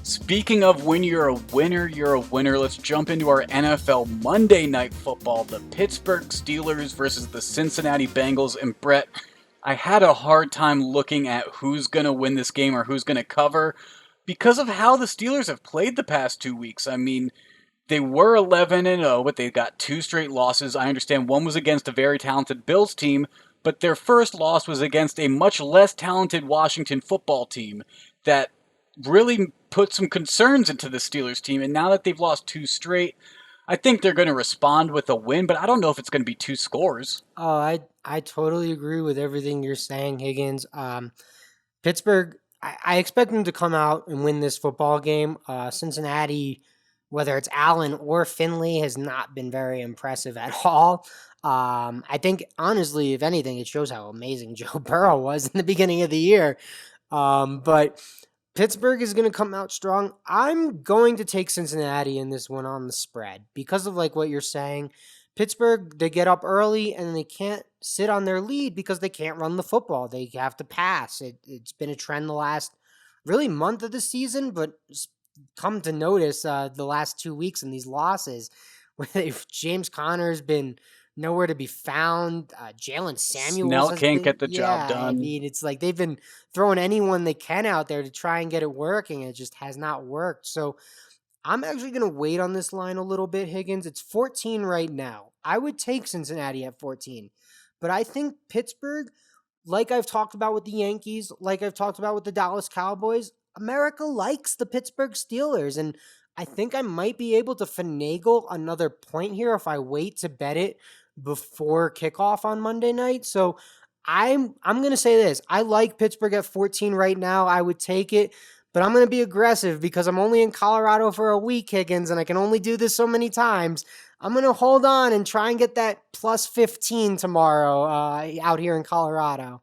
Speaking of when you're a winner, you're a winner. Let's jump into our NFL Monday Night Football. The Pittsburgh Steelers versus the Cincinnati Bengals. And Brett, I had a hard time looking at who's going to win this game or who's going to cover because of how the Steelers have played the past 2 weeks. I mean, they were 11-0, but they got two straight losses. I understand one was against a very talented Bills team, but their first loss was against a much less talented Washington football team that really put some concerns into the Steelers team. And now that they've lost two straight, I think they're going to respond with a win, but I don't know if it's going to be two scores. Oh, I totally agree with everything you're saying, Higgins. Pittsburgh, I expect them to come out and win this football game. Cincinnati, whether it's Allen or Finley, has not been very impressive at all. I think, honestly, if anything, it shows how amazing Joe Burrow was in the beginning of the year. But Pittsburgh is going to come out strong. I'm going to take Cincinnati in this one on the spread because of like what you're saying. Pittsburgh, they get up early and they can't sit on their lead because they can't run the football. They have to pass. It's been a trend the last really month of the season, but come to notice the last 2 weeks in these losses where James Conner's been nowhere to be found. Jalen Samuels Snell can't get the job done. I mean, it's like they've been throwing anyone they can out there to try and get it working. It just has not worked. So I'm actually going to wait on this line a little bit, Higgins. It's 14 right now. I would take Cincinnati at 14. But I think Pittsburgh, like I've talked about with the Yankees, like I've talked about with the Dallas Cowboys, America likes the Pittsburgh Steelers. And I think I might be able to finagle another point here if I wait to bet it before kickoff on Monday night. So I'm going to say this. I like Pittsburgh at 14 right now. I would take it, but I'm going to be aggressive because I'm only in Colorado for a week, Higgins, and I can only do this so many times. I'm going to hold on and try and get that plus 15 tomorrow out here in Colorado.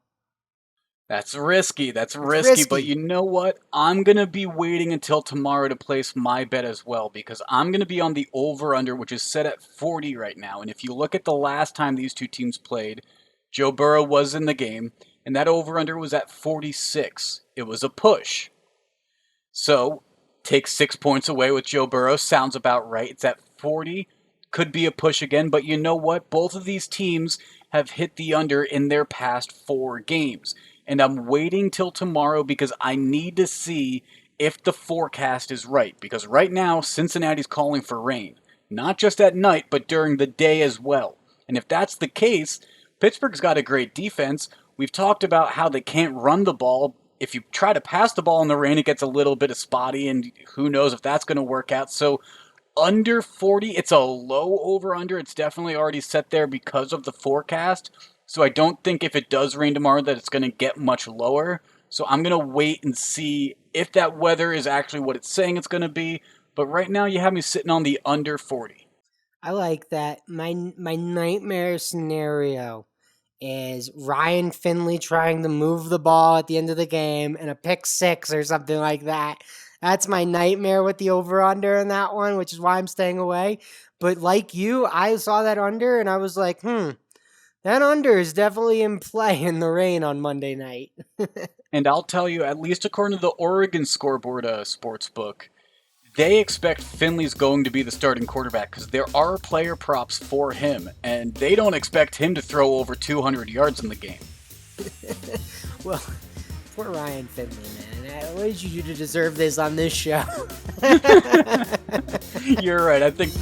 That's risky. That's risky. But you know what? I'm going to be waiting until tomorrow to place my bet as well because I'm going to be on the over-under, which is set at 40 right now. And if you look at the last time these two teams played, Joe Burrow was in the game, and that over-under was at 46. It was a push. So, take 6 points away with Joe Burrow. Sounds about right. It's at 40. Could be a push again. But you know what? Both of these teams have hit the under in their past 4 games. And I'm waiting till tomorrow because I need to see if the forecast is right. Because right now, Cincinnati's calling for rain. Not just at night, but during the day as well. And if that's the case, Pittsburgh's got a great defense. We've talked about how they can't run the ball. If you try to pass the ball in the rain, it gets a little bit of spotty, and who knows if that's going to work out. So under 40, it's a low over-under. It's definitely already set there because of the forecast. So I don't think if it does rain tomorrow that it's going to get much lower. So I'm going to wait and see if that weather is actually what it's saying it's going to be. But right now you have me sitting on the under 40. I like that. My nightmare scenario is Ryan Finley trying to move the ball at the end of the game and a pick six or something like that. That's my nightmare with the over-under in that one, which is why I'm staying away. But like you, I saw that under and I was like, that under is definitely in play in the rain on Monday night. And I'll tell you, at least according to the Oregon Scoreboard Sportsbook, they expect Finley's going to be the starting quarterback because there are player props for him, and they don't expect him to throw over 200 yards in the game. Well, poor Ryan Finley, man. What did you do to deserve this on this show? You're right. I think